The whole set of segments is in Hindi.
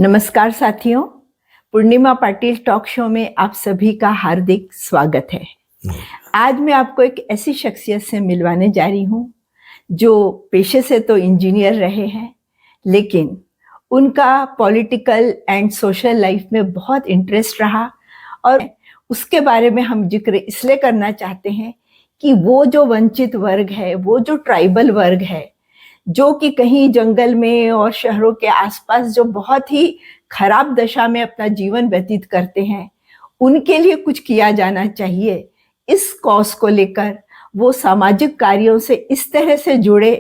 नमस्कार साथियों, पूर्णिमा पाटिल टॉक शो में आप सभी का हार्दिक स्वागत है। आज मैं आपको एक ऐसी शख्सियत से मिलवाने जा रही हूँ जो पेशे से तो इंजीनियर रहे हैं, लेकिन उनका पॉलिटिकल एंड सोशल लाइफ में बहुत इंटरेस्ट रहा और उसके बारे में हम जिक्र इसलिए करना चाहते हैं कि वो जो वंचित वर्ग है, वो जो ट्राइबल वर्ग है, जो कि कहीं जंगल में और शहरों के आसपास जो बहुत ही खराब दशा में अपना जीवन व्यतीत करते हैं, उनके लिए कुछ किया जाना चाहिए। इस कॉज को लेकर वो सामाजिक कार्यों से इस तरह से जुड़े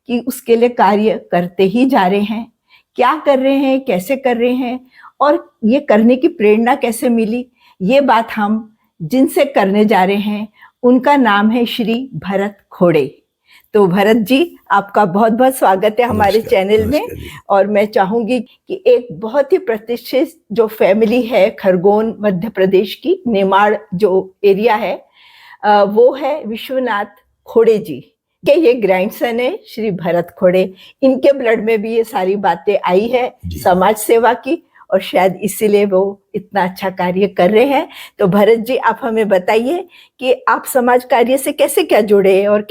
कि उसके लिए कार्य करते ही जा रहे हैं। क्या कर रहे हैं, कैसे कर रहे हैं और ये करने की प्रेरणा कैसे मिली, ये बात हम जिनसे करने जा रहे हैं उनका नाम है श्री भरत खोड़े। तो भरत जी, आपका बहुत बहुत स्वागत है हमारे चैनल में। और मैं चाहूंगी कि एक बहुत ही प्रतिष्ठित जो फैमिली है खरगोन मध्य प्रदेश की, नेमाड़ जो एरिया है, वो है विश्वनाथ खोड़े जी के ये ग्रैंडसन है श्री भरत खोड़े। इनके ब्लड में भी ये सारी बातें आई है समाज सेवा की, और शायद इसीलिए वो इतना अच्छा कार्य कर रहे हैं। तो भरत जी, आप हमें बताइए कि आप समाज कार्य से कैसे क्या जुड़े और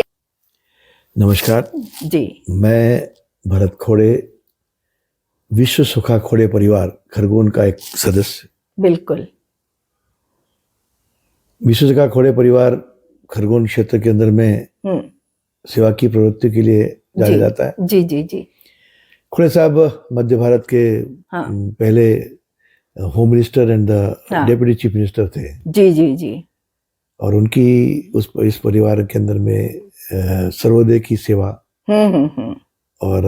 नमस्कार जी। मैं भरत खोड़े, विश्व सुखा खोड़े परिवार खरगोन का एक सदस्य। बिल्कुल। विश्व सुखा खोड़े परिवार खरगोन क्षेत्र के अंदर में सेवा की प्रवृत्ति के लिए जाना जाता है। जी जी जी। खोड़े साहब मध्य भारत के पहले home minister and deputy chief minister थे। जी जी जी। और उनकी इस परिवार के अंदर में सर्वोदय की सेवा और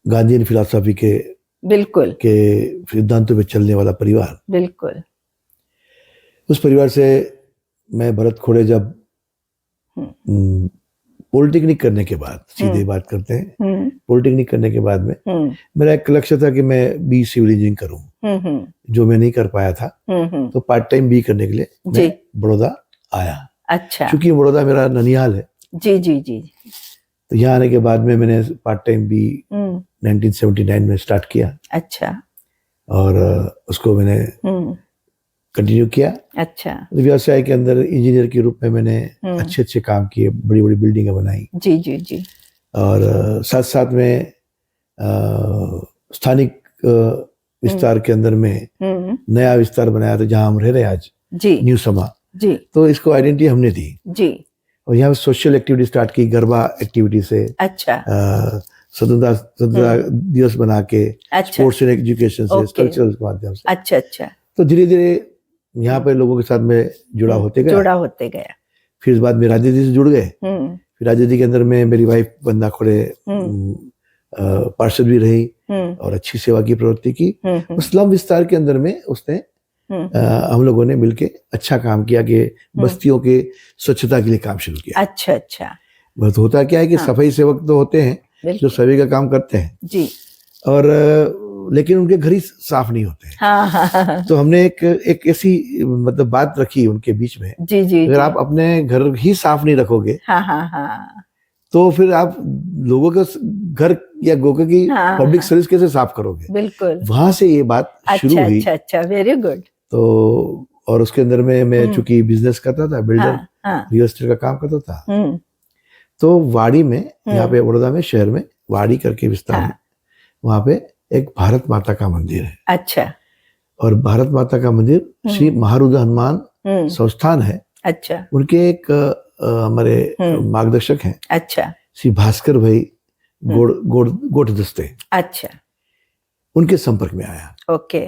गांधीयन फिलॉसफी के बिल्कुल के सिद्धांतों पे चलने वाला परिवार। बिल्कुल। उस परिवार से मैं भरत खोड़े जब पॉलिटेक्निक करने के बाद, सीधे बात करते हैं, पॉलिटेक्निक करने के बाद में मेरा एक लक्ष्य था कि मैं बी सिविल इंजीनियरिंग करूं, जो मैं नहीं कर पाया था। तो पार्ट टाइम बी करने के लिए मैं बड़ौदा आया। अच्छा। क्योंकि बड़ौदा मेरा ननिहाल है। जी जी जी। तो यहाँ आने के बाद में मैंने पार्ट टाइम बी 1979 में स्टार्ट किया। अच्छा। और उसको मैंने कंटिन्यू किया। अच्छा। व्यवसाय के अंदर इंजीनियर के रूप में मैंने अच्छे अच्छे काम किए, बड़ी बड़ी बिल्डिंगें बनाई। जी जी जी। और साथ साथ में स्थानिक विस्तार के अंदर में नया विस्तार बनाया था जहां हम रह रहे आज, जी न्यू समा जी। तो इसको आइडेंटिटी हमने दी जी। और यहाँ सोशल एक्टिविटी स्टार्ट की, गरबा एक्टिविटी से। अच्छा। स्वतंत्रता दिवस बना के, स्पोर्ट्स एंड एजुकेशन से, कल्चरल के माध्यम से। अच्छा अच्छा। तो धीरे धीरे यहाँ पे लोगों के साथ में जुड़ा होते गया। फिर इस बाद में राजनीति से जुड़ गए। फिर राजनीति के अंदर में मेरी वाइफ वंदना खोड़े पार्षद भी रही और अच्छी सेवा की प्रवृत्ति की। उस स्लम विस्तार के अंदर में उसने हम लोगों ने मिलके अच्छा काम किया कि बस्तियों के स्वच्छता के लिए काम शुरू किया। अच्छा अच्छा। बस होता क्या है कि सफाई सेवक तो होते हैं जो सभी का काम करते हैं जी, और लेकिन उनके घर ही साफ नहीं होते। हाँ। तो हमने एक ऐसी मतलब बात रखी उनके बीच में। जी जी। अगर आप अपने घर ही साफ नहीं रखोगे, हाँ, तो फिर आप लोगों का घर या गोके की पब्लिक सर्विस कैसे साफ करोगे। बिल्कुल। वहां से ये बात शुरू हुई। अच्छा अच्छा, वेरी गुड। तो और उसके अंदर में मैं चूंकि बिजनेस करता था, बिल्डर, रियल एस्टेट का काम करता था। तो वाड़ी में, यहाँ पे बड़ौदा में शहर में वाड़ी करके विस्तार है, वहां पे एक भारत माता का मंदिर है। अच्छा। और भारत माता का मंदिर श्री महारुद्र हनुमान संस्थान है। अच्छा। उनके एक हमारे मार्गदर्शक हैं। अच्छा। श्री भास्कर भाई गोट दस्ते। अच्छा। उनके संपर्क में आया। ओके।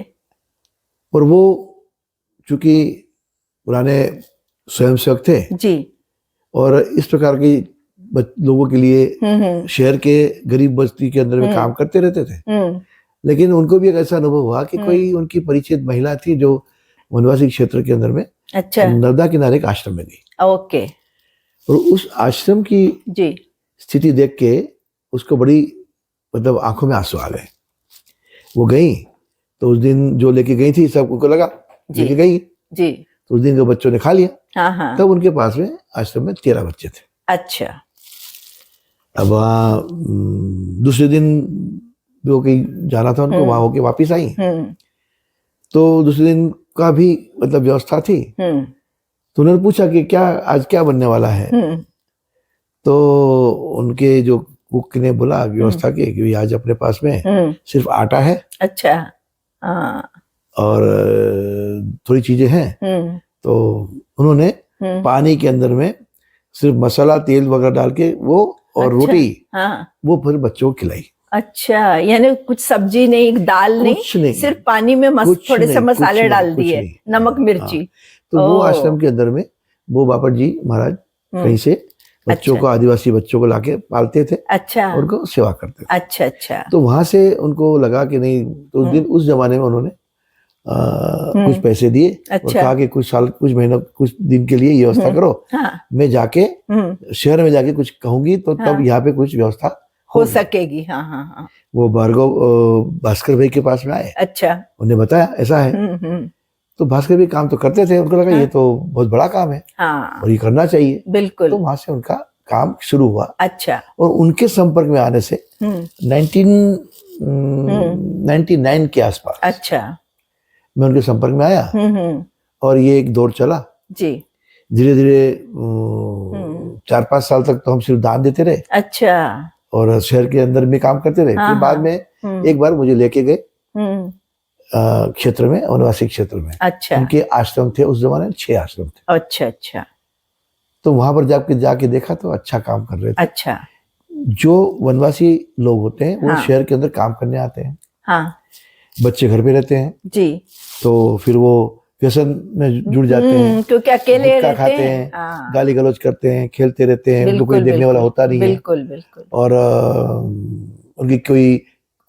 और वो चूंकि पुराने स्वयंसेवक थे जी, और इस प्रकार की लोगों के लिए शहर के गरीब बस्ती के अंदर में काम करते रहते थे। लेकिन उनको भी एक ऐसा अनुभव हुआ कि कोई उनकी परिचित महिला थी जो वनवासी क्षेत्र के अंदर में, अच्छा, नर्मदा किनारे एक आश्रम में गई। ओके। और उस आश्रम की जी स्थिति देख के उसको बड़ी मतलब आंखों में आंसू आ गए। वो गई तो उस दिन जो लेके गई थी सबको लगा लेके गई जी, तो उस दिन के बच्चों ने खा लिया। हाँ। तब उनके पास में आश्रम में 13 बच्चे थे। अच्छा। अब दूसरे दिन वो कहीं जाना था उनको, वहां होके वापिस आई। तो दूसरे दिन का भी मतलब व्यवस्था थी। तो उन्होंने पूछा कि क्या आज क्या बनने वाला है। तो उनके जो कुक ने बोला व्यवस्था के कि आज अपने पास में सिर्फ आटा है। अच्छा। और थोड़ी चीजें हैं। तो उन्होंने पानी के अंदर में सिर्फ मसाला तेल वगैरह डाल के वो और रोटी वो फिर बच्चों को खिलाई। अच्छा, यानी कुछ सब्जी नहीं, दाल नहीं, सिर्फ पानी में थोड़े से मसाले डाल दिए, नमक मिर्ची। तो वो आश्रम के अंदर में वो बापा जी महाराज कहीं से बच्चों को, आदिवासी बच्चों को लाके पालते थे। अच्छा। उनको सेवा करते थे। अच्छा अच्छा। तो वहां से उनको लगा कि नहीं, तो उस दिन उस जमाने में उन्होंने कुछ पैसे दिए। अच्छा। और कहा कि कुछ महीना कुछ दिन के लिए ये व्यवस्था करो। मैं जाके शहर में जाके कुछ कहूंगी तो तब यहाँ पे कुछ व्यवस्था हो सकेगी। हाँ हाँ हाँ। वो भार्गव भास्कर भाई के पास में आए। अच्छा। उन्हें बताया ऐसा है। तो भास्कर भी काम तो करते थे, उनको लगा ये तो बहुत बड़ा काम है और ये करना चाहिए। बिल्कुल। तो वहां से उनका काम शुरू हुआ। अच्छा। और उनके संपर्क में आने से 1999 के आसपास अच्छा मैं उनके संपर्क में आया। और ये एक दौर चला जी। धीरे धीरे 4-5 साल तक तो हम सिर्फ दान देते रहे। अच्छा। और शहर के अंदर में काम करते रहे। फिर बाद में एक बार मुझे लेके गए क्षेत्र में, वनवासी क्षेत्र में। अच्छा। उनके आश्रम थे उस जमाने में, 6 आश्रम थे। अच्छा अच्छा। तो वहां पर जाके देखा तो अच्छा काम कर रहे थे। अच्छा। जो वनवासी लोग होते हैं वो शहर के अंदर काम करने आते हैं। हाँ। बच्चे घर पे रहते हैं जी। तो फिर वो व्यसन में जुड़ जाते हैं, क्योंकि अकेले रहते हैं, गाली गलौज करते हैं, खेलते रहते हैं, उनको कोई देखने वाला होता नहीं है। बिल्कुल बिल्कुल। और उनकी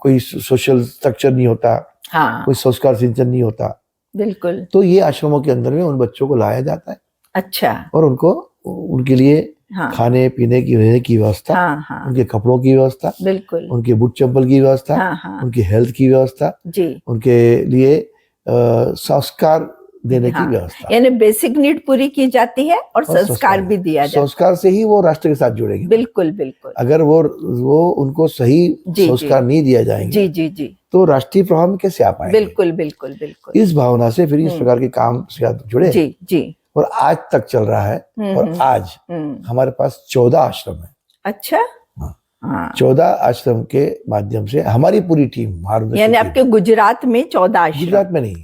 कोई सोशल स्ट्रक्चर नहीं होता। हाँ। कोई संस्कार सिंचन नहीं होता। बिल्कुल। तो ये आश्रमों के अंदर में उन बच्चों को लाया जाता है। अच्छा। और उनके लिए खाने पीने की रहने की व्यवस्था, उनके कपड़ों की व्यवस्था, बिल्कुल, उनके बूट चप्पल की व्यवस्था, उनकी हेल्थ की व्यवस्था जी, उनके लिए संस्कार देने की व्यवस्था, यानी बेसिक नीड पूरी की जाती है और संस्कार भी दिया जाता है। संस्कार से ही वो राष्ट्र के साथ जुड़ेंगे। बिल्कुल बिल्कुल। अगर वो उनको सही संस्कार नहीं दिया जाएंगे जी, तो राष्ट्रीय प्रभाव में कैसे आ पाएंगे। बिल्कुल बिल्कुल बिल्कुल। इस भावना से फिर इस प्रकार के काम से जुड़े जी जी, और आज तक चल रहा है। और आज हमारे पास 14 आश्रम है। अच्छा। 14 आश्रम के माध्यम से हमारी पूरी टीम, यानी आपके गुजरात में 14 आश्रम? गुजरात में नहीं,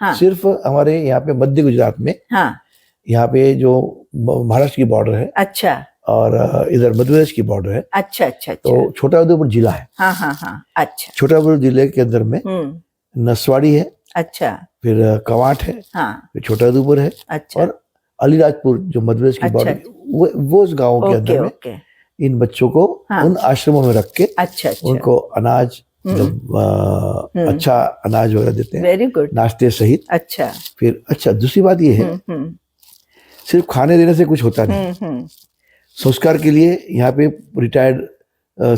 सिर्फ हमारे यहाँ पे मध्य गुजरात में। यहाँ पे जो महाराष्ट्र की बॉर्डर है। अच्छा। और इधर मध्य प्रदेश की बॉर्डर है। अच्छा अच्छा। तो छोटा उदेपुर जिला है। हाँ हाँ हाँ। अच्छा। छोटा उदेपुर जिले के अंदर में नसवाड़ी है। अच्छा। फिर कवाट है। हाँ। फिर छोटा उदेपुर है। अच्छा। और अलीराजपुर जो मध्य प्रदेश की बॉर्डर, वो उस गाँव के अंदर में इन बच्चों को उन आश्रमों में रख के अच्छा उनको अनाज, अच्छा अनाज वगैरह देते हैं। Very good. नाश्ते सहित। अच्छा। फिर अच्छा दूसरी बात ये है, सिर्फ खाने देने से कुछ होता नहीं। संस्कार के लिए यहाँ पे रिटायर्ड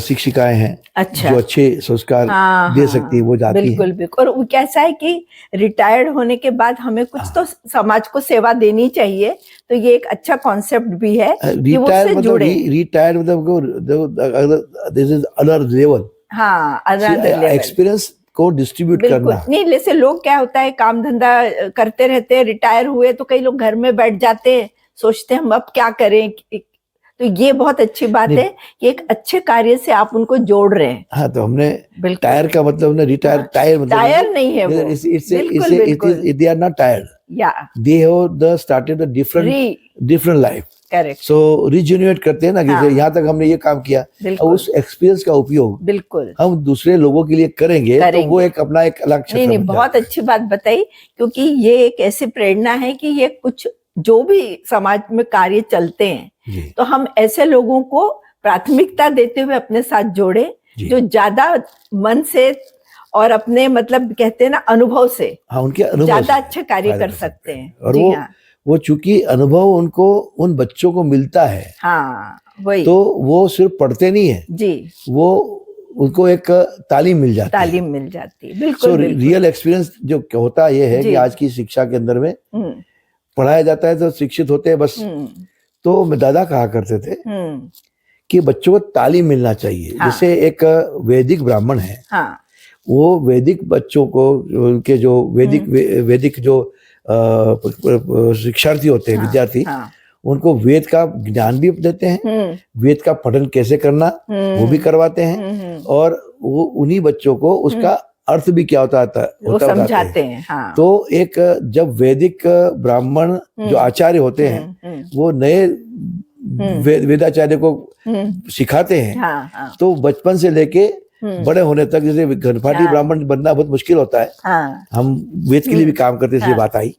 शिक्षिकाएं हैं। अच्छा। जो अच्छे संस्कार दे सकती है, वो जाती बिल्कुल है। बिल्कुल। और कैसा है कि रिटायर्ड होने के बाद हमें कुछ तो समाज को सेवा देनी चाहिए, तो ये एक अच्छा कॉन्सेप्ट भी है कि वो उससे जुड़े। रिटायर्ड मतलब दिस इज अदर लेवल। हाँ, अदर लेवल एक्सपीरियंस को डिस्ट्रीब्यूट करना नहीं। जैसे लोग क्या होता है, काम धंधा करते रहते हैं, रिटायर हुए तो कई लोग घर में बैठ जाते हैं, सोचते हैं हम अब क्या करें। तो ये बहुत अच्छी बात है कि एक अच्छे कार्य से आप उनको जोड़ रहे हैं। हाँ, तो हमने टायर का मतलब ना, रिटायर टायर मतलब टायर नहीं है वो। They are not tired, they have started a different life. Correct. So rejuvenate करते हैं ना, कि यहाँ तक हमने ये काम किया, उस एक्सपीरियंस का उपयोग बिल्कुल हम दूसरे लोगों के लिए करेंगे। तो वो एक अपना एक अलग क्षेत्र। नहीं, बहुत अच्छी बात बताई, क्योंकि ये एक ऐसी प्रेरणा है कि ये कुछ जो भी समाज में कार्य चलते हैं, तो हम ऐसे लोगों को प्राथमिकता देते हुए अपने साथ जोड़े, जो ज्यादा मन से और अपने मतलब कहते हैं ना अनुभव से, उनके अनुभव ज्यादा अच्छे कार्य कर सकते हैं। और वो चूंकि अनुभव उनको उन बच्चों को मिलता है। हाँ, वही। तो वो सिर्फ पढ़ते नहीं है जी, वो उनको एक तालीम मिल जाती है। बिल्कुल। सो रियल एक्सपीरियंस जो होता है ये है कि आज की शिक्षा के अंदर में पढ़ाया जाता है तो शिक्षित होते हैं बस। तो मैं दादा कहा करते थे कि बच्चों को तालीम मिलना चाहिए। हाँ। जैसे एक वैदिक ब्राह्मण है, हाँ। वो वैदिक बच्चों को, उनके जो वैदिक जो शिक्षार्थी होते हैं, हाँ। विद्यार्थी, हाँ। उनको वेद का ज्ञान भी देते हैं, वेद का पठन कैसे करना वो भी करवाते हैं, और वो उन्हीं बच्चों को उसका अर्थ भी क्या होता वो समझाते हैं। हाँ। तो एक जब वैदिक ब्राह्मण जो आचार्य होते हैं वो नए वेदाचार्य को सिखाते हैं। हाँ। हाँ। तो बचपन से लेके बड़े होने तक, जैसे घनपाटी ब्राह्मण बनना बहुत मुश्किल होता है। हाँ। हम वेद के लिए भी काम करते हैं, इसलिए बात आई।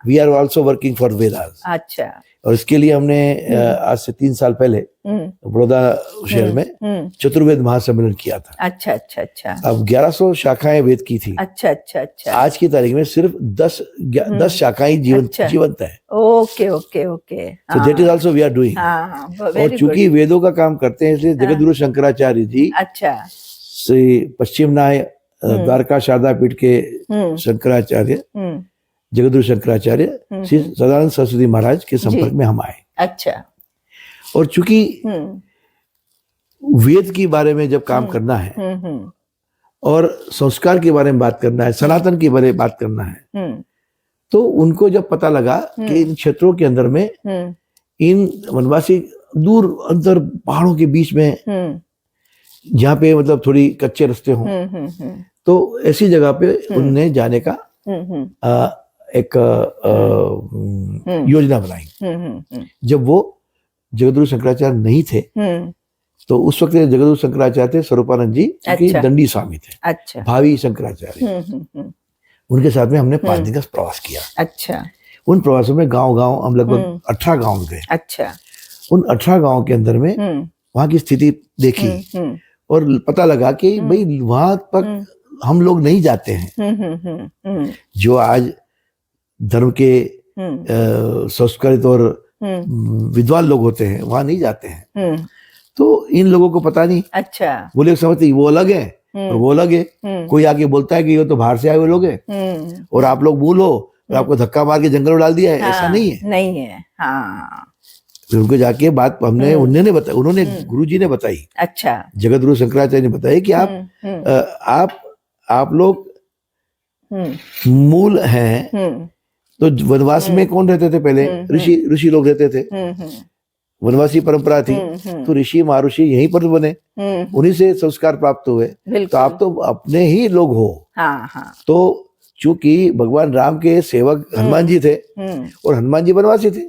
We are also working for Vedas. अच्छा। और इसके लिए हमने आज से 3 साल पहले बड़ौदा शहर में चतुर्वेद महासम्मेलन किया था। अच्छा अच्छा अच्छा। अब 1100 शाखाएं वेद की थी। अच्छा अच्छा अच्छा। आज की तारीख में सिर्फ 10 शाखाएं जीवंत है। Okay okay okay. So that is also we are doing. और चूंकि वेदों का काम करते हैं, इसलिए जगद्गुरु शंकराचार्य जी, अच्छा, श्री पश्चिम नाय द्वारका शारदा पीठ के शंकराचार्य, जगद्गुरु शंकराचार्य श्री सदानंद सरस्वती महाराज के संपर्क में हम आए। अच्छा। और चूंकि वेद के बारे में जब काम करना है और संस्कार के बारे में बात करना है, सनातन के बारे में बात करना है, तो उनको जब पता लगा कि इन क्षेत्रों के अंदर में, इन वनवासी दूर अंतर पहाड़ों के बीच में, जहाँ पे मतलब थोड़ी कच्चे रास्ते हों, तो ऐसी जगह पे उन्हें जाने का एक योजना बनाई। जब वो जगद्गुरु शंकराचार्य नहीं थे, तो उस वक्त जगद्गुरु शंकराचार्य थे स्वरूपानंद जी, क्योंकि दंडी स्वामी थे। अच्छा। भावी शंकराचार्य। उनके साथ में हमने 5 दिन का प्रवास किया। अच्छा। उन प्रवासों में गांव-गांव हम लगभग 18 गांव गए। अच्छा। उन 18 गांव के अंदर में वहां की स्थिति देखी और पता लगा कि भाई वहां तक हम लोग नहीं जाते हैं। जो आज धर्म के संस्कृत और विद्वान लोग होते हैं, वहां नहीं जाते हैं। तो इन लोगों को पता नहीं। अच्छा। वो लोग समझते वो अलग है और वो अलग है। कोई आके बोलता है कि ये तो बाहर से आए हुए लोग हैं और आप लोग भूलो और आपको धक्का मार के जंगल में डाल दिया है। ऐसा नहीं है। नहीं है। हाँ। फिर उनको जाके बात हमने उन्होंने बताई, उन्होंने गुरुजी ने बताई। अच्छा। जगद्गुरु शंकराचार्य ने बताया कि आप लोग मूल हैं। तो वनवास में कौन रहते थे पहले? ऋषि लोग रहते थे। वनवासी परंपरा थी, तो ऋषि महर्षि यहीं पर बने, उन्हीं से संस्कार प्राप्त हुए। तो आप तो अपने ही लोग हो। हाँ, हाँ। तो चूंकि भगवान राम के सेवक हनुमान जी थे और हनुमान जी वनवासी थे,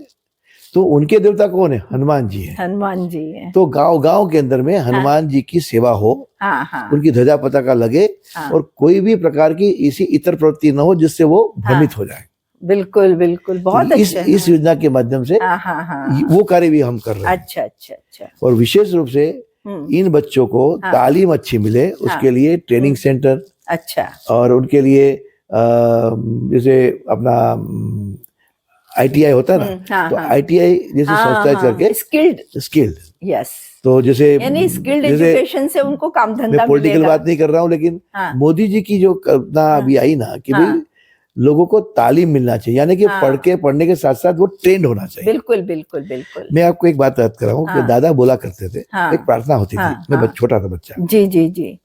तो उनके देवता कौन है? हनुमान जी है। हनुमान जी है। तो गांव के अंदर में हनुमान जी की सेवा हो, उनकी ध्वजा पताका लगे और कोई भी प्रकार की इसी इतर प्रवृत्ति न हो जिससे वो भ्रमित हो जाए। बिल्कुल बिल्कुल, बहुत अच्छा। इस योजना के माध्यम से वो कार्य भी हम कर रहे हैं। अच्छा अच्छा अच्छा। और विशेष रूप से इन बच्चों को तालीम अच्छी मिले, उसके लिए ट्रेनिंग सेंटर, अच्छा, और उनके लिए जैसे अपना ITI होता है ना, तो ITI जैसी संस्थाएं करके स्किल्ड, यस। तो जैसे स्किल्ड एजुकेशन से उनको काम धंधा मिलेगा। मैं पॉलिटिकल बात नहीं कर रहा हूँ, लेकिन मोदी जी की जो कल्पना अभी आई ना कि भाई लोगों को तालीम मिलना चाहिए, यानी कि पढ़ने के साथ साथ वो ट्रेंड होना चाहिए। बिल्कुल बिल्कुल बिल्कुल। मैं आपको एक बात याद कर रहा हूँ कि दादा बोला करते थे, एक प्रार्थना होती थी, मैं छोटा था बच्चा। जी जी जी।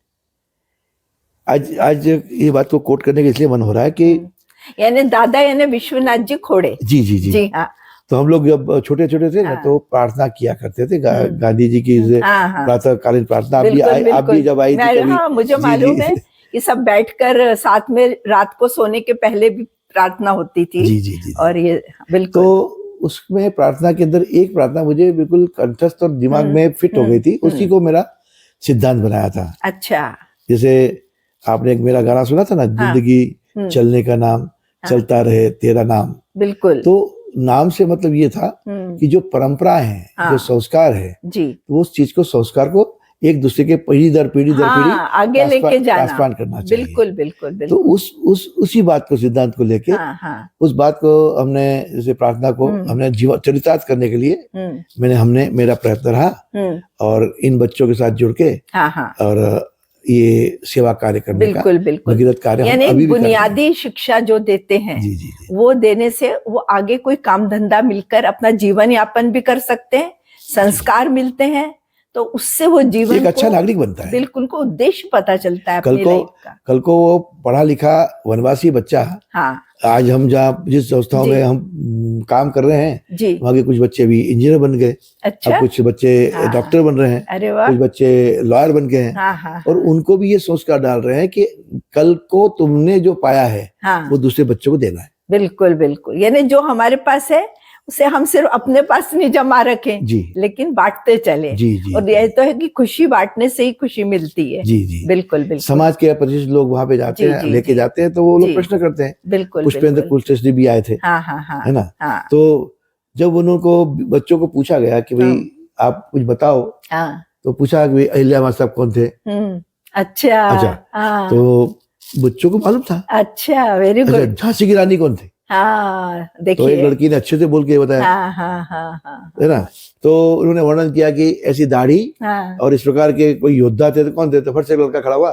आज ये बात को कोट करने के इसलिए मन हो रहा है कि यानी दादा यानी विश्वनाथ जी खोड़े। जी जी जी, जी हाँ। तो हम लोग जब छोटे छोटे थे ना, तो प्रार्थना किया करते थे, गांधी जी की प्रातःकालीन प्रार्थना। आप भी जब आई थी, मुझे मालूम है कि सब बैठकर साथ में रात को सोने के पहले भी प्रार्थना होती थी। जी जी जी। और ये बिल्कुल, तो उसमें प्रार्थना के अंदर एक प्रार्थना मुझे बिल्कुल कंठस्थ और दिमाग में फिट हो गई थी, उसी को मेरा सिद्धांत बनाया था। अच्छा। जैसे आपने एक मेरा गाना सुना था ना, जिंदगी चलने का नाम, चलता रहे तेरा नाम। बिल्कुल। तो नाम से मतलब ये था कि जो परंपरा है, जो संस्कार है, जी, तो उस चीज को, संस्कार को एक दूसरे के पीढ़ी दर पीढ़ी आगे लेके जाना, ट्रांसप्लांट करना चाहिए। बिल्कुल बिल्कुल बिल्कुल। तो उसी बात को, सिद्धांत को लेके उस बात को हमने, जैसे प्रार्थना को हमने जीवन चरितार्थ करने के लिए मेरा प्रयत्न रहा और इन बच्चों के साथ जुड़ के और ये सेवा कार्य करने का भगीरथ कार्य, यानी बुनियादी शिक्षा जो देते हैं, जी, जी, जी, वो देने से वो आगे कोई काम धंधा मिलकर अपना जीवन यापन भी कर सकते हैं, संस्कार मिलते हैं, तो उससे वो जीवन एक अच्छा नागरिक बनता है। बिल्कुल, उनको उद्देश्य पता चलता है अपनी लाइफ का। कल को वो पढ़ा लिखा वनवासी बच्चा, हाँ, आज हम जहाँ जिस संस्थाओं में हम काम कर रहे हैं जी, वहाँ के कुछ बच्चे भी इंजीनियर बन गए। अच्छा, अब कुछ बच्चे डॉक्टर बन रहे हैं, अरे वाह, कुछ बच्चे लॉयर बन गए हैं। हाँ, और उनको भी ये सोच कर डाल रहे हैं कि कल को तुमने जो पाया है वो दूसरे बच्चों को देना है। बिल्कुल बिल्कुल, यानी जो हमारे पास है उसे हम सिर्फ अपने पास नहीं जमा रखें जी, लेकिन बांटते चले। जी, और यह तो है कि खुशी बांटने से ही खुशी मिलती है। जी जी, बिल्कुल बिल्कुल। समाज के परिचित लोग वहां पे जाते हैं, लेके जाते हैं, तो वो लोग प्रश्न करते हैं। बिल्कुल, पुष्पेंद्र कुलश्रेष्ठ भी आए थे, है ना। तो जब उनको बच्चों को पूछा गया कि भाई आप कुछ बताओ, तो पूछा कि अहिल्या साहब कौन थे। अच्छा, तो बच्चों को मालूम था। अच्छा, वेरी गुड। झांसी की रानी कौन थी? हाँ, देखिए, तो एक लड़की ने अच्छे से बोल के बताया, है ना। तो उन्होंने वर्णन किया कि ऐसी दाढ़ी और इस प्रकार के कोई योद्धा थे, तो कौन थे? तो फट से लड़का खड़ा हुआ,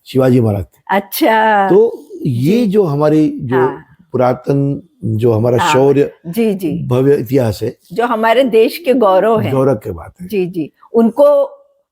शिवाजी महाराज थे। अच्छा, तो ये जो हमारी जो पुरातन जो हमारा शौर्य, जी जी, भव्य इतिहास है, जो हमारे देश के गौरव है, गौरव की बात है। जी जी, उनको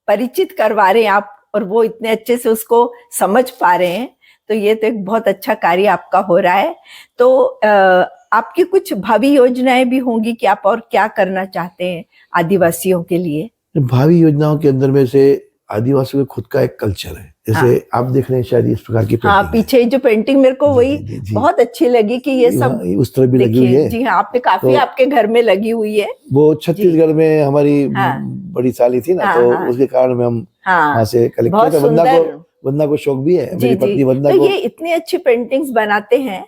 परिचित करवा रहे हैं आप, और वो इतने अच्छे से उसको समझ पा रहे हैं, तो ये तो एक बहुत अच्छा कार्य आपका हो रहा है। तो आपकी कुछ भावी योजनाएं भी होंगी कि आप और क्या करना चाहते हैं आदिवासियों के लिए? भावी योजनाओं के अंदर में से आदिवासियों का खुद का एक कल्चर है, जैसे आप देख रहे हैं शायद इस प्रकार की पेंटिंग। पीछे जो पेंटिंग मेरे को वही बहुत अच्छी लगी कि ये सब उस तरह भी लगी हुई है। जी हाँ, आपने काफी आपके घर में लगी हुई है। वो छत्तीसगढ़ में हमारी बड़ी साली थी ना, तो उसके कारण में हम वहाँ से कलेक्ट किया था। वंदना को शौक भी है, मेरी पत्नी वंदना को। ये इतनी अच्छी पेंटिंग्स बनाते हैं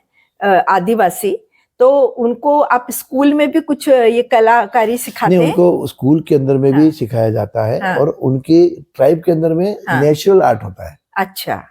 आदिवासी, तो उनको आप स्कूल में भी कुछ ये कलाकारी सिखाते हैं? उनको स्कूल के अंदर में भी सिखाया जाता है, और उनके ट्राइब के अंदर में नेचुरल आर्ट होता है। अच्छा,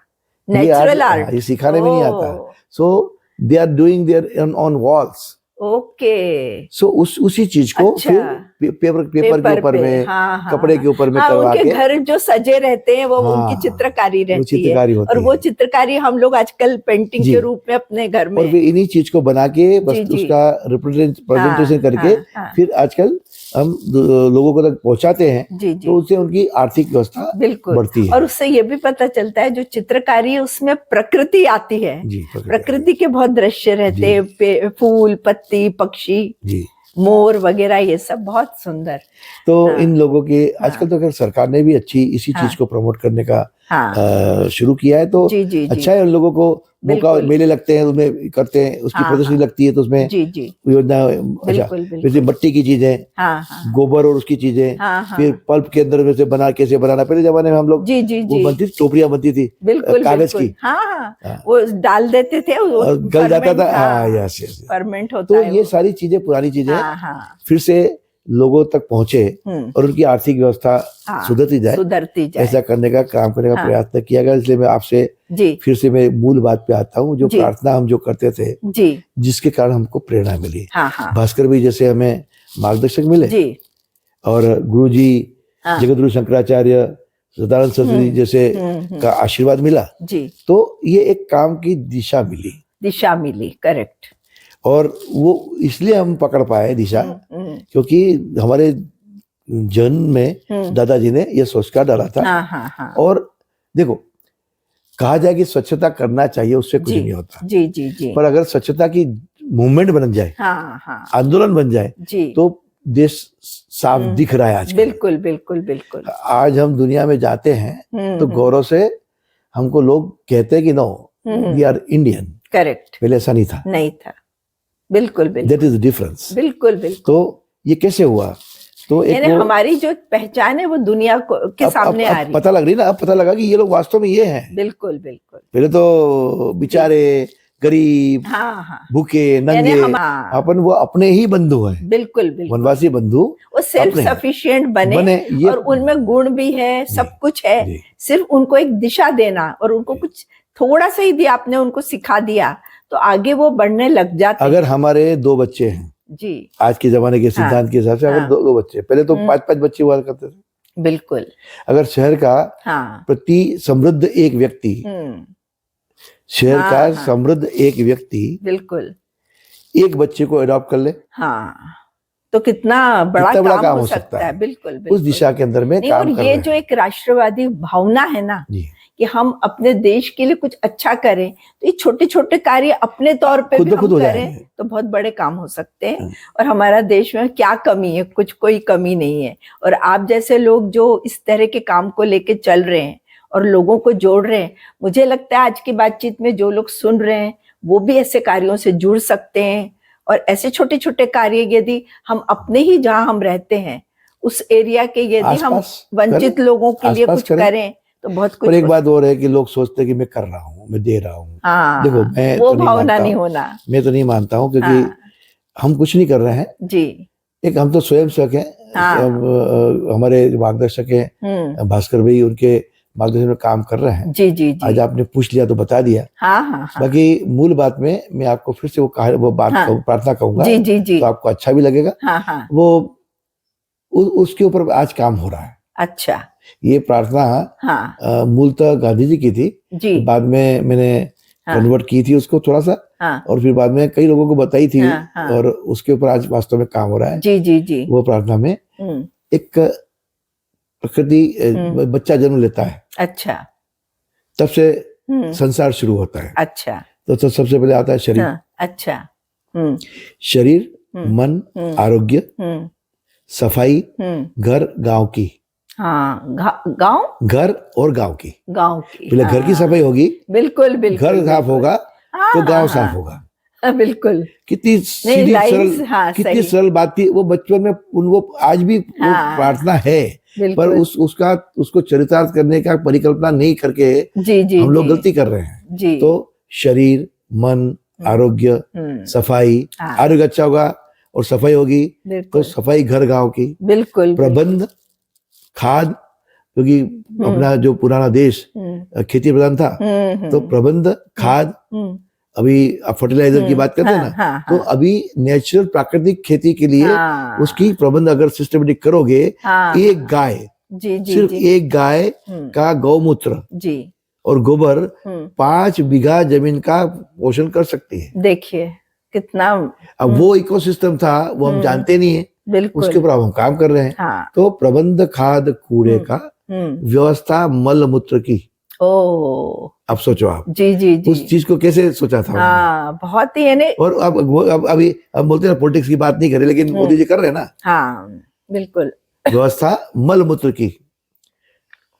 नेचुरल आर्ट ये सिखाने में नहीं आता। So they are doing there on walls. Okay, so उसी चीज को फिर पेपर के ऊपर में, कपड़े के ऊपर में करवा के, घर जो सजे रहते हैं वो उनकी चित्रकारी रहती है, और वो चित्रकारी हम लोग आजकल पेंटिंग के रूप में अपने घर में, और वे इन्हीं चीज को बना के बस उसका प्रेजेंटेशन करके फिर आजकल हम लोगों को तक पहुंचाते हैं। तो उससे उनकी आर्थिक व्यवस्था बढ़ती है, और उससे ये भी पता चलता है जो चित्रकारी है उसमें प्रकृति आती है। प्रकृति के बहुत दृश्य रहते हैं, फूल, पत्ती, पक्षी, मोर वगैरह, ये सब बहुत सुंदर। तो इन लोगों के आजकल तो खैर सरकार ने भी अच्छी इसी चीज को प्रमोट करने का शुरू किया है, तो अच्छा है। उन लोगों को मौका, मेले लगते हैं उसमें करते हैं, उसकी प्रदर्शनी लगती है, तो उसमें योजना। अच्छा, जैसे मिट्टी की चीजें, गोबर और उसकी चीजें, फिर पल्प के अंदर में से कैसे बनाना। पहले जमाने में हम लोग वो बनती थी, टोपरियां बनती थी कागज की, वो डाल देते थे, गल जाता था, फर्मेंट होता है। तो ये सारी चीजें, पुरानी चीजें फिर से लोगों तक पहुंचे और उनकी आर्थिक व्यवस्था सुधरती जाए, ऐसा करने का काम करने का प्रयास किया गया। इसलिए मैं आपसे फिर से मैं मूल बात पे आता हूँ, जो प्रार्थना हम जो करते थे, जिसके कारण हमको प्रेरणा मिली। भास्कर भी जैसे हमें मार्गदर्शक मिले, और गुरु जी जगतगुरु शंकराचार्य, सदानंद सरस्वती जैसे का आशीर्वाद मिला, तो ये एक काम की दिशा मिली। करेक्ट। और वो इसलिए हम पकड़ पाए दिशा, क्योंकि हमारे जन्म में दादाजी ने यह संस्कार डाला था। और देखो, कहा जाए कि स्वच्छता करना चाहिए, उससे कुछ नहीं होता। जी। पर अगर स्वच्छता की मूवमेंट बन जाए, आंदोलन बन जाए, तो देश साफ दिख रहा है आज। बिल्कुल। आज हम दुनिया में जाते हैं तो गौरव से हमको लोग कहते हैं कि no, we are Indian. Correct. पहले ऐसा नहीं था। बिल्कुल। That is the difference. बिल्कुल। तो ये कैसे हुआ? तो एक हमारी जो पहचान है वो दुनिया के सामने आ रही, पता लग रही ना, अब पता लगा कि ये लोग वास्तव में ये हैं। बिल्कुल। पहले तो बेचारे गरीब, भूखे, नंगे, अपन वो अपने ही बंधु हैं। बिल्कुल। वनवासी बंधु, वो सेल्फ सफिशिएंट बने और उनमें गुण भी है, सब कुछ है। सिर्फ उनको एक दिशा देना, और उनको कुछ थोड़ा सा ही दिया आपने, उनको सिखा दिया, तो आगे वो बढ़ने लग जाते। अगर हमारे 2 बच्चे हैं जी, आज के जमाने के सिद्धांत के हिसाब से, अगर 2 बच्चे, पहले तो 5-5 बच्चे हुआ करते थे। बिल्कुल। अगर शहर का प्रति समृद्ध एक व्यक्ति, शहर का समृद्ध एक व्यक्ति बिल्कुल एक बच्चे को अडॉप्ट कर ले, तो कितना बड़ा काम हो सकता है। बिल्कुल, बिल्कुल उस दिशा के अंदर में काम कर रहे ये हैं। जो एक राष्ट्रवादी भावना है ना कि हम अपने देश के लिए कुछ अच्छा करें, तो ये छोटे छोटे कार्य अपने तौर पे भी हम करें तो बहुत बड़े काम हो सकते हैं। और हमारा देश में क्या कमी है? कुछ कोई कमी नहीं है। और आप जैसे लोग जो इस तरह के काम को लेके चल रहे हैं और लोगों को जोड़ रहे हैं, मुझे लगता है आज की बातचीत में जो लोग सुन रहे हैं वो भी ऐसे कार्यों से जुड़ सकते हैं। और ऐसे छोटे छोटे कार्य यदि हम अपने ही जहां हम रहते हैं उस एरिया के यदि हम वंचित लोगों के लिए कुछ करें तो बहुत कुछ। और एक बात और है कि लोग सोचते हैं कि मैं कर रहा हूँ, मैं दे रहा हूँ। हाँ, देखो मैं वो भावना नहीं होना, मैं तो नहीं मानता हूँ, क्योंकि हम कुछ नहीं कर रहे हैं जी। एक हम तो स्वयं सेवक हैं। हमारे मार्गदर्शक हैं भास्कर भाई, उनके मार्गदर्शन में काम कर रहे हैं। जी जी जी। आज आपने पूछ लिया तो बता दिया। हाँ। बाकी मूल बात में मैं आपको फिर से वो बात प्रार्थना कहूंगा। जी जी जी। तो आपको अच्छा भी लगेगा। हाँ। वो उसके ऊपर आज काम हो रहा है। अच्छा। ये प्रार्थना मूलतः गांधी जी की थी जी। बाद में मैंने कन्वर्ट की थी उसको थोड़ा सा। और फिर बाद में कई लोगों को बताई थी। और उसके ऊपर आज वास्तव में काम हो रहा है। जी जी जी। वो प्रार्थना में एक प्रकृति बच्चा जन्म लेता है। अच्छा। तब से संसार शुरू होता है। अच्छा। तो सबसे पहले आता है शरीर। अच्छा। शरीर, मन, आरोग्य, सफाई, घर, गांव की। हाँ, गांव, घर और गांव की पहले घर की सफाई होगी। बिल्कुल बिल्कुल। घर साफ होगा तो गांव साफ होगा। बिल्कुल। कितनी सीधी सरल कितनी सरल बात थी वो बचपन में। उनको आज भी वो प्रार्थना है, पर उसको चरितार्थ करने का परिकल्पना नहीं करके हम लोग गलती कर रहे हैं। तो शरीर, मन, आरोग्य, सफाई, आरोग्य अच्छा होगा और सफाई होगी तो सफाई घर गांव की। बिल्कुल। प्रबंध, खाद, क्योंकि अपना जो पुराना देश खेती प्रधान था, तो प्रबंध, खाद, अभी आप फर्टिलाइजर की बात करते हैं ना, तो अभी नेचुरल प्राकृतिक खेती के लिए उसकी प्रबंध अगर सिस्टमेटिक करोगे, एक गाय, सिर्फ एक गाय का गौमूत्र और गोबर 5 बीघा जमीन का पोषण कर सकती है। देखिए कितना। अब वो इकोसिस्टम था, वो हम जानते नहीं है। बिल्कुल। उसके ऊपर हम काम कर रहे हैं। तो प्रबंध, खाद, कूड़े का व्यवस्था, मल मूत्र की। अब सोचो आप। जी जी जी। उस चीज को कैसे सोचा था? बहुत ही है। और अब अभी हम बोलते हैं पॉलिटिक्स की बात नहीं कर रहे, लेकिन मोदी जी कर रहे हैं ना। बिल्कुल। व्यवस्था मल मूत्र की।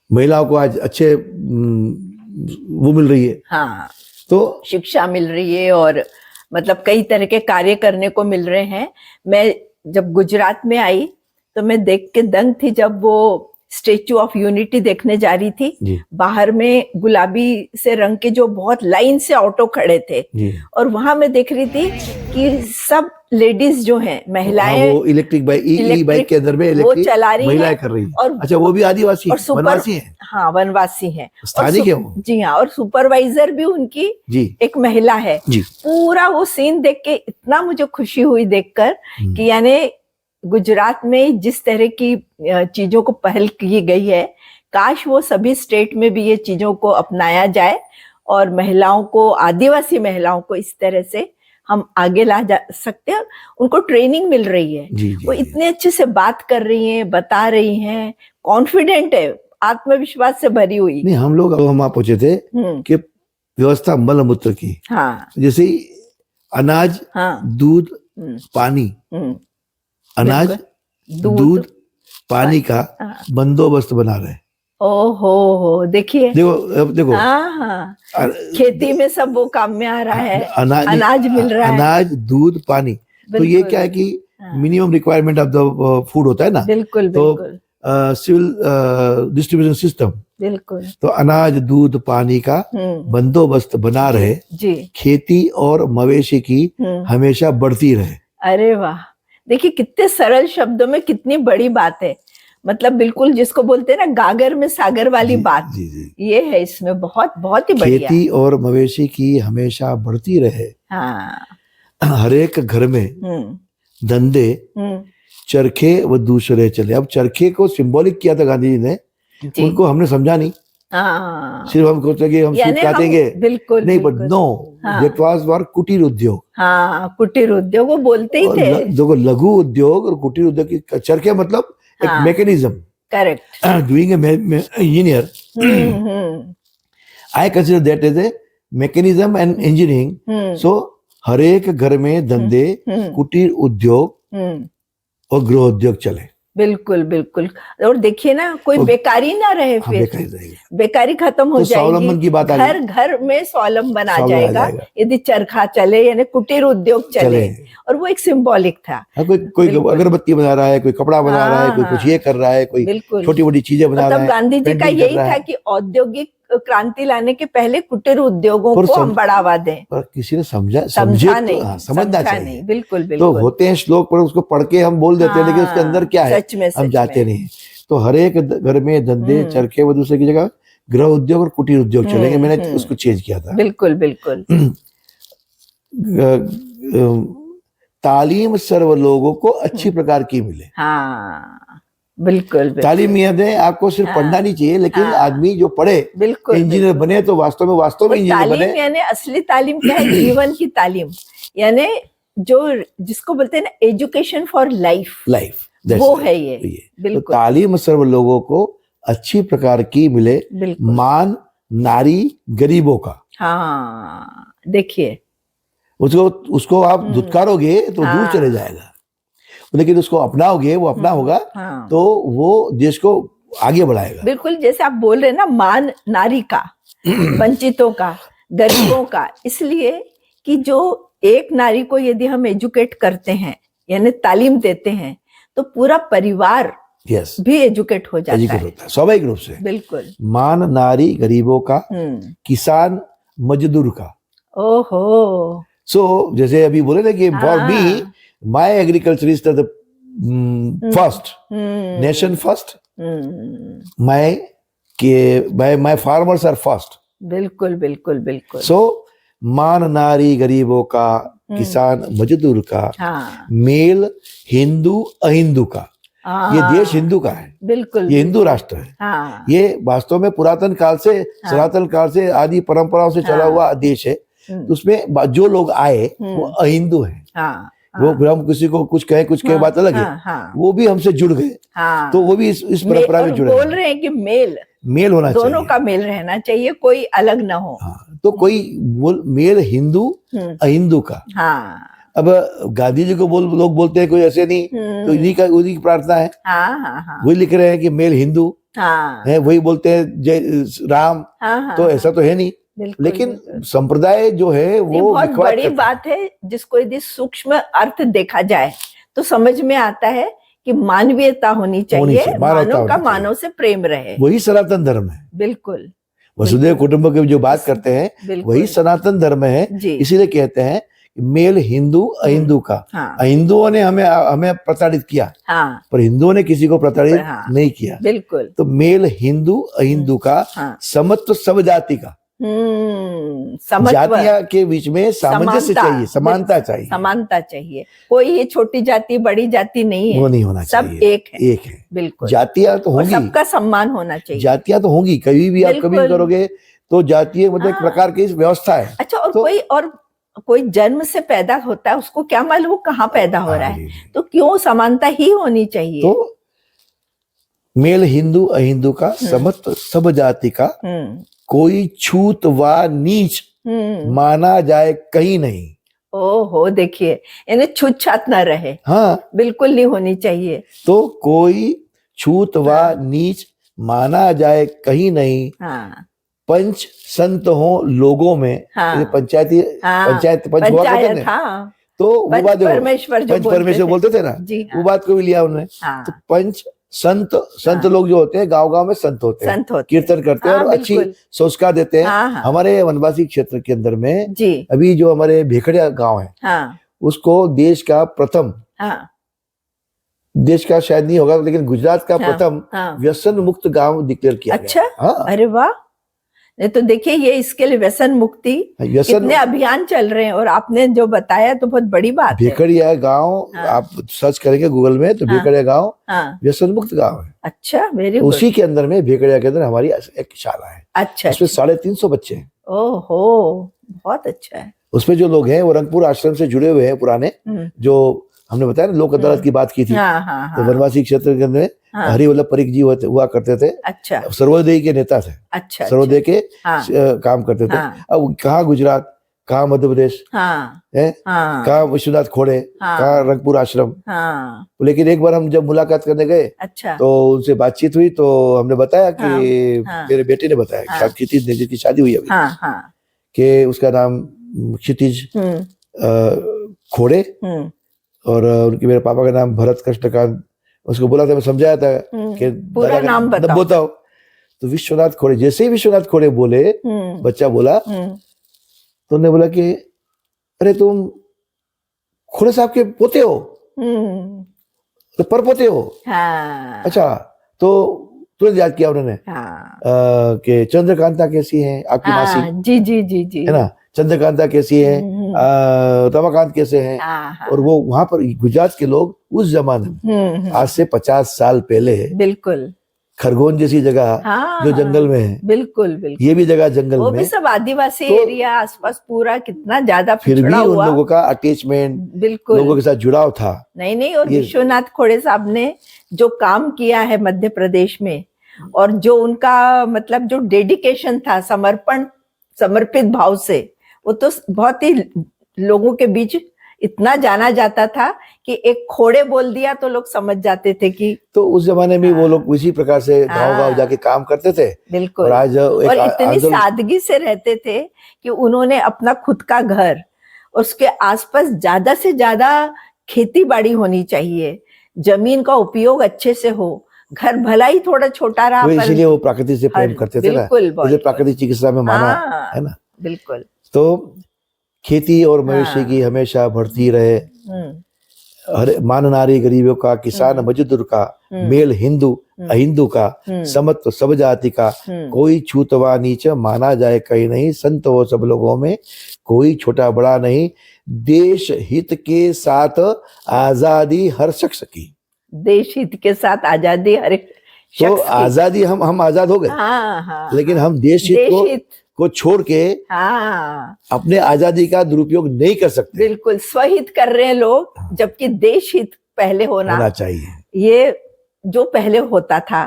महिलाओं को आज अच्छे वो मिल रही है। तो शिक्षा मिल रही है और मतलब कई तरह के कार्य करने को मिल रहे हैं। मैं जब गुजरात में आई तो मैं देख के दंग थी जब वो स्टेचू ऑफ यूनिटी देखने जा रही थी। बाहर में गुलाबी से रंग के जो बहुत लाइन से ऑटो खड़े थे और वहां मैं देख रही थी कि सब लेडीज जो हैं, महिलाएं, वो इलेक्ट्रिक बाइक, ई बाइक के अंदर में वो चला रही महिलाएं कर रही है। और अच्छा, वो भी आदिवासी और वनवासी है। हाँ, वनवासी है, स्थानिक है वो। जी हाँ। और सुपरवाइजर भी उनकी एक महिला है। पूरा वो सीन देख के इतना मुझे खुशी हुई देखकर कि यानी गुजरात में जिस तरह की चीजों को पहल की गई है, काश वो सभी स्टेट में भी ये चीजों को अपनाया जाए और महिलाओं को, आदिवासी महिलाओं को इस तरह से हम आगे ला जा सकते हैं। उनको ट्रेनिंग मिल रही है। वो इतने अच्छे से बात कर रही हैं, बता रही हैं, कॉन्फिडेंट है, आत्मविश्वास से भरी हुई। नहीं, हम लोग हम आप पूछे थे कि व्यवस्था मल मूत्र की। जैसे अनाज, दूध, पानी, अनाज, दूध, पानी का बंदोबस्त बना रहे। ओहो, देखिए, देखो खेती में सब वो काम में आ रहा है। अनाज मिल रहा है, अनाज, दूध, पानी। तो ये क्या है कि minimum requirement of the food होता है ना। बिल्कुल बिल्कुल। Civil distribution system. बिल्कुल। तो अनाज, दूध, पानी का बंदोबस्त बना रहे, खेती और मवेशी की हमेशा बढ़ती रहे। अरे वाह, देखिए कितने सरल शब्दों में कितनी बड़ी बात है। मतलब बिल्कुल जिसको बोलते हैं ना गागर में सागर वाली बात। ये है इसमें बहुत बहुत ही बढ़िया। खेती और मवेशी की हमेशा बढ़ती रहे। हर एक घर में धंधे, चरखे व दूसरे चले। अब चरखे को सिंबॉलिक किया था गांधी जी ने, उनको हमने समझा नहीं। हाँ, सिर्फ हम सोचते कि हम सूत काटेंगे, बिल्कुल नहीं, but no, that was for कुटीर उद्योग। हाँ, कुटीर उद्योग वो बोलते ही थे। देखो, लघु उद्योग और कुटीर उद्योग की चरखे मतलब एक mechanism. Correct. Doing engineer, I consider that as a mechanism and engineering. So हर एक घर में धंधे, कुटीर उद्योग और गृह उद्योग चले। बिल्कुल बिल्कुल। और देखिए ना, कोई बेकारी ना रहे, फिर बेकारी खत्म हो जाएगी। स्वावलंबन की बात, घर घर में स्वावलंबन आ जाएगा यदि चरखा चले, यानी कुटीर उद्योग चले। और वो एक सिंबॉलिक था। कोई अगरबत्ती बना रहा है, कोई कपड़ा बना रहा है, कोई कुछ ये कर रहा है, कोई छोटी बड़ी चीजें बना रहा है। गांधी जी का यही था कि औद्योगिक क्रांति लाने के पहले कुटीर उद्योगों को हम बढ़ावा दें। पर किसी ने समझा नहीं, समझना चाहिए। बिल्कुल बिल्कुल। तो होते हैं श्लोक, पर उसको पढ़ के हम बोल देते हैं, लेकिन उसके अंदर क्या है हम जाते नहीं। तो हर एक घर में धंधे, चरखे व दूसरे की जगह गृह उद्योग और कुटीर उद्योग चलेंगे। मैंने उसको चेंज किया था। बिल्कुल बिल्कुल। तालीम सर्व लोगों को अच्छी प्रकार की मिले। हाँ, बिल्कुल। तालीम याद है, आपको सिर्फ पढ़ना नहीं चाहिए, लेकिन आदमी जो पढ़े, इंजीनियर बने तो वास्तव में इंजीनियर बने। यानी असली तालीम क्या है? जीवन की तालीम, यानी जो जिसको बोलते हैं ना, एजुकेशन फॉर लाइफ, वो है ये। बिल्कुल। तो तालीम सर्व लोगों को अच्छी प्रकार की मिले, मान नारी गरीबों का। हाँ, देखिए, उसको आप धुतकारोगे तो दूर चले जाएगा, लेकिन उसको अपनाओगे, वो अपना होगा, तो वो देश को आगे बढ़ाएगा। बिल्कुल। जैसे आप बोल रहे हैं ना, मान नारी का, वंचितों का, गरीबों का, इसलिए कि जो एक नारी को यदि हम एजुकेट करते हैं, यानी तालीम देते हैं, तो पूरा परिवार भी एजुकेट हो जाता है, स्वाभाविक रूप से। बिल्कुल। मान नारी गरीबों का, किसान मजदूर का। ओहो। जैसे अभी बोले ना कि for me my agriculture is the first, nation first, my farmers are first. बिल्कुल बिल्कुल बिल्कुल। So मान नारी गरीबों का, किसान मजदूर का, मेल हिंदू अहिंदू का। ये देश हिंदू का है, बिल्कुल, ये हिंदू राष्ट्र है। ये वास्तव में पुरातन काल से, सनातन काल से, आदि परंपराओं से चला हुआ देश है। उसमें जो लोग आए वो अहिंदू हैं। वो हम किसी को कुछ कहे बात अलग है। वो भी हमसे जुड़ गए, तो वो भी इस परंपरा में जुड़े। बोल रहे हैं कि मेल होना चाहिए, दोनों का मेल रहना चाहिए, कोई अलग ना हो। तो कोई मेल हिंदू अहिंदू का। अब गांधी जी को लोग बोलते हैं, कोई ऐसे नहीं, तो इन्हीं की प्रार्थना है। वही लिख रहे हैं कि मेल हिंदू है, वही बोलते हैं जय राम। तो ऐसा तो है नहीं, लेकिन संप्रदाय जो है वो बहुत बड़ी बात है, जिसको यदि सूक्ष्म अर्थ देखा जाए तो समझ में आता है कि मानवीयता होनी चाहिए, मानव का मानव से प्रेम रहे। वही सनातन धर्म है। बिल्कुल। वसुदेव कुटुंब की जो बात करते हैं, वही सनातन धर्म है। इसीलिए कहते हैं मेल हिंदू अहिंदू का। अहिंदुओं ने हमें प्रताड़ित किया, पर हिंदुओं ने किसी को प्रताड़ित नहीं किया। बिल्कुल। तो मेल हिंदू अहिंदू का, समत्व सब जाति का। जातियां के बीच में सामंजस्य चाहिए, समानता चाहिए। कोई ये छोटी जाति बड़ी जाति नहीं है, वो नहीं होना चाहिए, सब एक है। बिल्कुल। जातियां तो होंगी, सबका सम्मान होना चाहिए। जातियां तो होंगी, कभी भी आप कभी करोगे तो जातीय मतलब एक प्रकार की व्यवस्था है। अच्छा, और कोई जन्म से पैदा होता है, उसको क्या मालूम कहाँ पैदा हो रहा है, तो क्यों समानता ही होनी चाहिए। तो मेल हिंदू अहिंदू का, समत्व सब जाति का, कोई छूत व नीच माना जाए कहीं नहीं। ओहो, देखिए, यानी छूत छात ना रहे। बिल्कुल नहीं होनी चाहिए। तो कोई छूत व नीच माना जाए कहीं नहीं। पंच संत हो लोगों में, पंचायत पंच हुआ करते थे, तो वो बात परमेश्वर बोलते थे ना, वो बात को भी लिया उन्होंने। तो पंच संत लोग जो होते हैं, गांव में संत होते हैं, कीर्तन करते हैं और अच्छी संस्कार देते हैं। हमारे वनवासी क्षेत्र के अंदर में अभी जो हमारे भेखड़िया गांव है, उसको देश का प्रथम, देश का शायद नहीं होगा, लेकिन गुजरात का प्रथम व्यसन मुक्त गांव डिक्लेयर किया। अच्छा, अरे वाह। नहीं तो देखिए ये इसके लिए व्यसन मुक्ति कितने अभियान चल रहे हैं, और आपने जो बताया तो बहुत बड़ी बात है। भेकड़िया गांव, हाँ। आप सर्च करेंगे गूगल में तो भेकड़िया गांव व्यसन मुक्त गांव है। अच्छा, वेरी गुड। उसी के अंदर में भेकड़िया के अंदर हमारी एक शाला है। अच्छा, उसमें 350 बच्चे हैं। ओहो, बहुत अच्छा है। उसमें जो लोग हैं वो रंगपुर आश्रम से जुड़े हुए हैं पुराने, जो हमने बताया ना लोक अदालत की बात की थी। तो वनवासी क्षेत्र के अंदर हरिवल्लभ परीख जी हुआ करते थे। अच्छा, सर्वोदय के नेता थे। अच्छा, सर्वोदय के काम करते थे। अब कहाँ गुजरात, कहाँ मध्य प्रदेश है, कहाँ विश्वनाथ खोड़े, कहाँ रंगपुर आश्रम। लेकिन एक बार हम जब मुलाकात करने गए, अच्छा, तो उनसे बातचीत हुई तो हमने बताया कि मेरे बेटे ने बताया क्षितिज ने, जिसकी शादी हुई अभी, कि उसका नाम क्षितिज खोड़े और उनके मेरे पापा का नाम भरत कृष्णकांत। उसको बोला था, मैं समझाया था कि पूरा नाम बताओ। तो विश्वनाथ खोड़े, जैसे ही विश्वनाथ खोड़े बोले, बच्चा बोला, तो उन्होंने बोला कि अरे तुम खोड़े साहब के पोते हो, तो परपोते हो। अच्छा, तो तुरंत याद किया उन्होंने कि चंद्रकांता कैसी है आपकी मासी। जी जी जी जी, है ना, चंद्रकांता कैसी है, रमाकांत कैसे हैं। और वो वहां पर गुजरात के लोग उस जमाने में आज से 50 साल पहले, बिल्कुल खरगोन जैसी जगह जो जंगल में है, बिल्कुल बिल्कुल, ये भी जगह जंगल में, वो भी सब आदिवासी एरिया आसपास पूरा कितना ज्यादा फिर भी उन लोगों का अटैचमेंट, बिल्कुल लोगों के साथ जुड़ाव था। नहीं, और विश्वनाथ खोड़े साहब ने जो काम किया है मध्य प्रदेश में, और जो उनका मतलब जो डेडिकेशन था, समर्पित भाव से, वो तो बहुत ही लोगों के बीच इतना जाना जाता था कि एक खोड़े बोल दिया तो लोग समझ जाते थे कि, तो उस जमाने में वो लोग उसी प्रकार से गांव-गांव जाके काम करते थे। बिल्कुल, और इतनी सादगी से रहते थे कि उन्होंने अपना खुद का घर, उसके आसपास ज्यादा से ज्यादा खेती बाड़ी होनी चाहिए, जमीन का उपयोग अच्छे से हो, घर भला ही थोड़ा छोटा रहा, इसीलिए वो प्रकृति से प्रेम करते थे ना, जैसे प्राकृतिक चिकित्सा में माना है ना। बिल्कुल, तो खेती और मवेशी की हमेशा बढ़ती रहे, हर मान नारी गरीबों का, किसान मजदूर का, मेल हिंदू अहिंदू का, समत्व सब जाति का, कोई छूतवा नीच माना जाए कहीं नहीं, संत हो सब लोगों में कोई छोटा बड़ा नहीं, देश हित के साथ आजादी हर शख्स की। देश हित के साथ आजादी हर शख्स तो आजादी हम आजाद हो गए, लेकिन हम देश हित को छोड़ के अपने आजादी का दुरुपयोग नहीं कर सकते। बिल्कुल, स्वहित कर रहे हैं लोग, जबकि देश हित पहले होना चाहिए। ये जो पहले होता था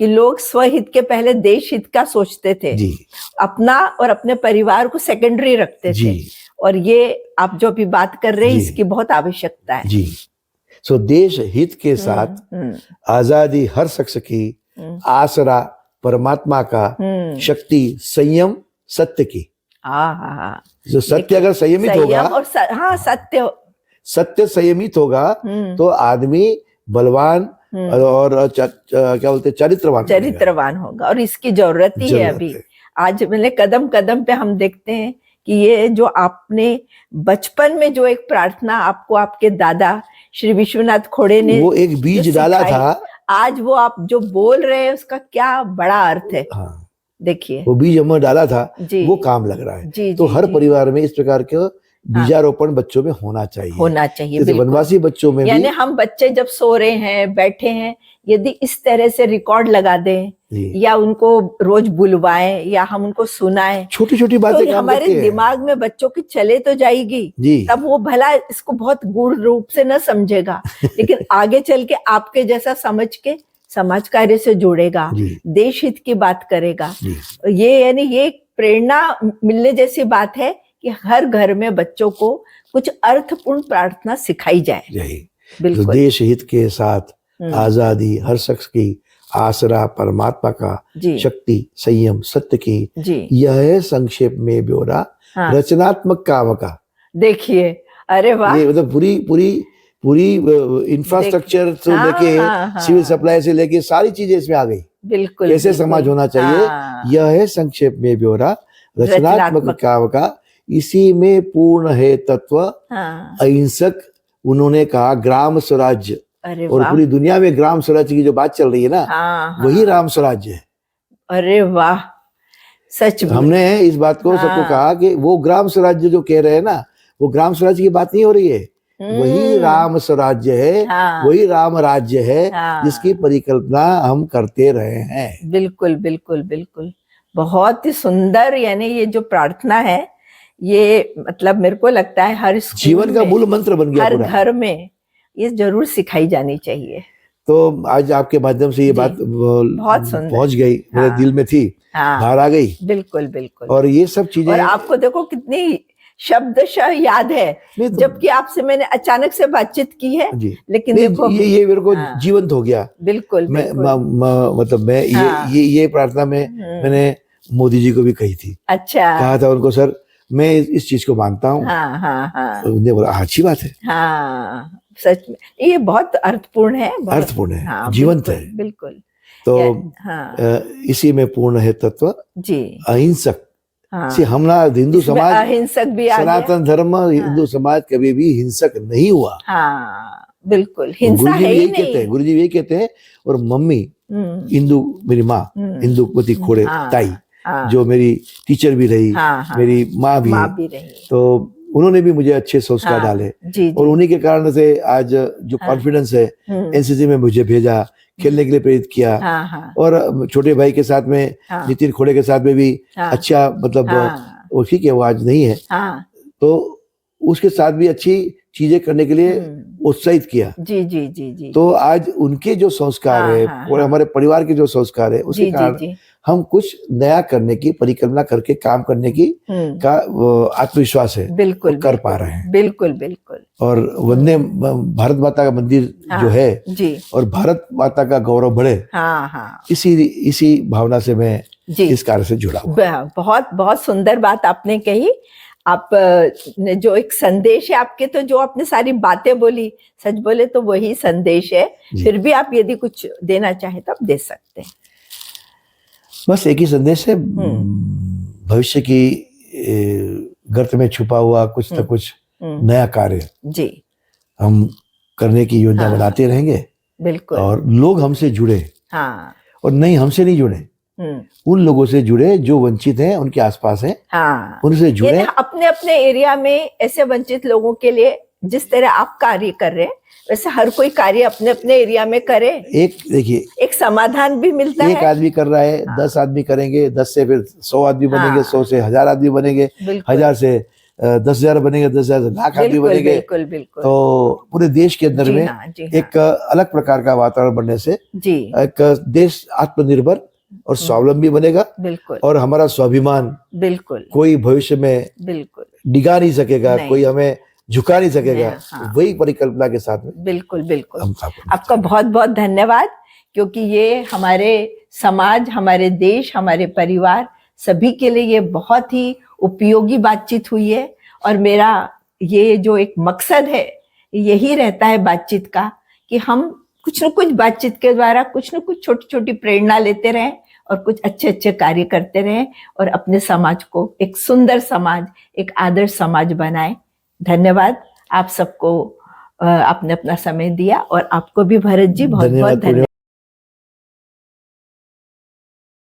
कि लोग स्वहित के पहले देश हित का सोचते थे जी। अपना और अपने परिवार को सेकेंडरी रखते थे, और ये आप जो भी बात कर रहे हैं इसकी बहुत आवश्यकता है जी। सो देश हित के साथ आजादी हर शख्स की, आसरा परमात्मा का, शक्ति संयम सत्य की। जो सत्य अगर संयमित होगा, और सत्य संयमित होगा तो आदमी बलवान और क्या बोलते चरित्रवान होगा, और इसकी जरूरत ही है अभी। आज मैंने कदम कदम पे हम देखते हैं कि ये जो आपने बचपन में जो एक प्रार्थना आपको आपके दादा श्री विश्वनाथ खोड़े ने वो एक बीज डाला था, आज वो आप जो बोल रहे हैं उसका क्या बड़ा अर्थ है। देखिए वो बीज हमने डाला था, वो काम लग रहा है। तो हर परिवार में इस प्रकार के बीजारोपण बच्चों में होना चाहिए। जैसे वनवासी बच्चों में यानी हम बच्चे जब सो रहे हैं, बैठे हैं, यदि इस तरह से रिकॉर्ड लगा दें या उनको रोज बुलवाएं या हम उनको सुनाएं, छोटी छोटी बातें तो हमारे दिमाग में बच्चों की चले तो जाएगी, तब वो भला इसको बहुत गूढ़ रूप से न समझेगा, लेकिन आगे चल के आपके जैसा समझ के समाज कार्य से जुड़ेगा, देश हित की बात करेगा। ये यानी ये प्रेरणा मिलने जैसी बात है कि हर घर में बच्चों को कुछ अर्थपूर्ण प्रार्थना सिखाई जाए। बिल्कुल, देश हित के साथ आजादी हर शख्स की, आसरा परमात्मा का, शक्ति संयम सत्य की, यह है संक्षेप में ब्यौरा रचनात्मक काम का। देखिए, अरे वाह, ये मतलब पूरी इंफ्रास्ट्रक्चर से लेके सिविल सप्लाई से लेके सारी चीजें इसमें आ गई। बिल्कुल, कैसे समाज होना चाहिए, यह है संक्षेप में ब्यौरा रचनात्मक काम का, इसी में पूर्ण है तत्व अहिंसक। उन्होंने कहा ग्राम स्वराज्य, और पूरी दुनिया में ग्राम स्वराज्य की जो बात चल रही है ना, वही राम स्वराज्य है। अरे वाह, सच में हमने इस बात को सबको कहा कि वो ग्राम स्वराज्य जो कह रहे हैं ना, वो ग्राम स्वराज्य की बात नहीं हो रही है, वही राम स्वराज्य है, वही राम राज्य है, जिसकी परिकल्पना हम करते रहे हैं। बिल्कुल बिल्कुल बिल्कुल, बहुत ही सुंदर। यानी ये जो प्रार्थना है, ये मतलब मेरे को लगता है हर जीवन का मूल मंत्र बन गया, हर घर में ये जरूर सिखाई जानी चाहिए। तो आज आपके माध्यम से ये बात बहुत सुंदर पहुंच गई, मेरे दिल में थी, बाहर आ गई। बिल्कुल बिल्कुल। और ये सब चीजें, और आपको देखो कितनी शब्दशः याद है, जबकि आपसे मैंने अचानक से बातचीत की है, लेकिन देखो ये मेरे को जीवंत हो गया। बिल्कुल मतलब मैं ये प्रार्थना में मैंने मोदी जी को भी कही थी। अच्छा, कहा था उनको, सर मैं इस चीज को मानता हूँ। उन्होंने बोला अच्छी बात है। सच में ये बहुत अर्थपूर्ण है, अर्थपूर्ण है, जीवंत है। बिल्कुल। तो इसी में पूर्ण है तत्व जी, अहिंसक। हम ना हिंदू समाज, अहिंसक भी सनातन धर्म, हिंदू समाज कभी भी हिंसक नहीं हुआ। बिल्कुल, हिंसा है ही नहीं। गुरु जी यही कहते हैं। और मम्मी हिंदू, मेरी माँ हिंदूपति खोड़े ताई, जो मेरी टीचर भी रही, मेरी माँ भी रही, तो उन्होंने भी मुझे अच्छे संस्कार डाले। और उन्हीं के कारण से आज जो कॉन्फिडेंस है, एनसीसी में मुझे भेजा, खेलने के लिए प्रेरित किया। और छोटे भाई के साथ में, नितिन खोड़े के साथ में भी अच्छा, मतलब वो ठीक है, वो आज नहीं है, तो उसके साथ भी अच्छी चीजें करने के लिए उत्साहित किया। जी जी जी जी। तो आज उनके जो संस्कार है और हमारे परिवार के जो संस्कार है, उसके कारण हम कुछ नया करने की परिकल्पना करके काम करने की का आत्मविश्वास है, बिल्कुल कर पा रहे हैं। बिल्कुल बिल्कुल। और वंदे भारत माता का मंदिर जो है जी, और भारत माता का गौरव बढ़े, इसी भावना से मैं इस कार्य से जुड़ा हूँ। बहुत बहुत सुंदर बात आपने कही। आप ने जो एक संदेश है आपके, तो जो आपने सारी बातें बोली, सच बोले तो वही संदेश है। फिर भी आप यदि कुछ देना चाहे तो आप दे सकते हैं। बस एक ही संदेश है, भविष्य की गर्त में छुपा हुआ कुछ न कुछ नया कार्य जी हम करने की योजना बनाते रहेंगे। बिल्कुल। और लोग हमसे जुड़े, और नहीं हमसे नहीं जुड़े, उन लोगों से जुड़े जो वंचित हैं, उनके आसपास हैं, उनसे जुड़े। अपने अपने एरिया में ऐसे वंचित लोगों के लिए जिस तरह आप कार्य कर रहे हैं, वैसे हर कोई कार्य अपने अपने एरिया में करे। एक देखिए, एक समाधान भी मिलता है। एक आदमी कर रहा है, 10 आदमी करेंगे, 10 से फिर 100 आदमी बनेंगे, 100 से 1000 आदमी बनेंगे, 1000 से 10,000 बनेंगे, 10,000 से लाख आदमी बनेंगे। बिल्कुल बिल्कुल। तो पूरे देश के अंदर में एक अलग प्रकार का वातावरण बनने से एक देश आत्मनिर्भर और स्वावलंबी बनेगा। बिल्कुल। और हमारा स्वाभिमान बिल्कुल कोई भविष्य में बिल्कुल डिगा नहीं सकेगा, कोई हमें झुका नहीं सकेगा। वही परिकल्पना के साथ में बिल्कुल बिल्कुल। आपका बहुत बहुत धन्यवाद, क्योंकि ये हमारे समाज, हमारे देश, हमारे परिवार सभी के लिए ये बहुत ही उपयोगी बातचीत हुई है। और मेरा ये जो एक मकसद है, यही रहता है बातचीत का, कि हम कुछ न कुछ बातचीत के द्वारा कुछ न कुछ छोटी छोटी प्रेरणा लेते रहें और कुछ अच्छे अच्छे कार्य करते रहें, और अपने समाज को एक सुंदर समाज, एक आदर्श समाज बनाएं। धन्यवाद आप सबको, आपने अपना समय दिया, और आपको भी भरत जी बहुत बहुत धन्यवाद।